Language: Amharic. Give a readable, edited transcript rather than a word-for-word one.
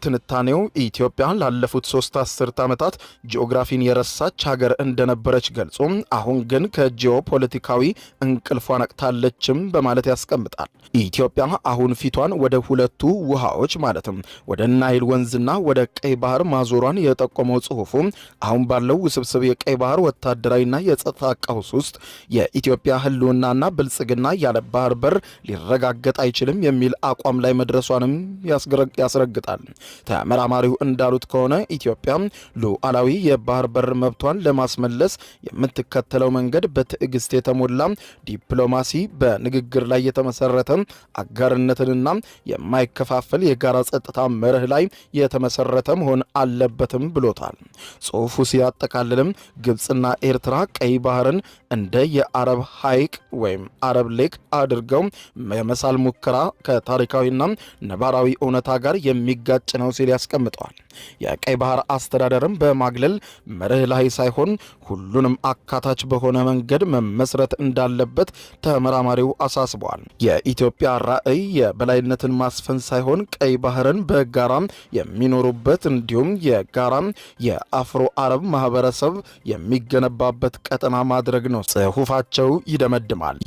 ትንታኔው ኢትዮጵያ ላለፉት 3 አስርት ዓመታት ጂኦግራፊን የረሳች ሀገር እንደነበረች ገልጾ አሁን ግን ከጂኦፖለቲካዊ እንቅልፏ ነቅታለችም በማለት ያስቀምጣል። ኢትዮጵያ አሁን ፊቷን ወደ ሁለቱ ውሃዎች ማለትም ወደ ናይል ወንዝና ወደ ቀይ ባህር ማዞሯን የጠቆመው ጽሑፉ አሁን ባለው ውስብስብ የቀይ ባህር ወታደራዊና የጸጥታ ቀውስ ውስጥ የኢትዮጵያ ህልውናና ብልጽግና ያለ ባህር በር ሊረጋገጥ አይችልም የሚል አቋም ላይ መድረሷንም ያስረግጣል። ተመራማሪው እንዳሉት ከሆነ ኢትዮጵያ ሉዓላዊ የባህር በር መብቷን ለማስመለስ የምትከተለው መንገድ በትዕግስት የተሞላ ዲፕሎማሲ፣ በንግግር ላይ የተመሰረተ አጋርነትንና የማይከፋፈል የጋራ ጸጥታ መርህ ላይ የተመሰረተ መሆን አለበትም ብሎታል። ጽሑፉ ሲያጠቃልልም ግብጽና ኤርትራ ቀይ ባህርን እንደ የአረብ ሐይቅ ወይም አረብ ሌክ አድርገው የመሳል ሙከራ ከታሪካዊና ነባራዊ እውነታ ጋር የሚጋጭ ነው ሲል ያስቀምጠዋል። የቀይ ባህር አስተዳደርም በማግለል መርህ ላይ ሳይሆን ሁሉንም አካታች በሆነ መንገድ መመስረት እንዳለበት ተመራማሪው አሳስበዋል። የኢትዮጵያ ራዕይ የበላይነትን ማስፈን ሳይሆን ቀይ ባህርን በጋራ የሚኖሩበት እንዲሁም የጋራ የአፍሮ አረብ ማህበረሰብ የሚገነባበት ቀጠና ማድረግ ነው ጽሑፋቸው ይደመድማል።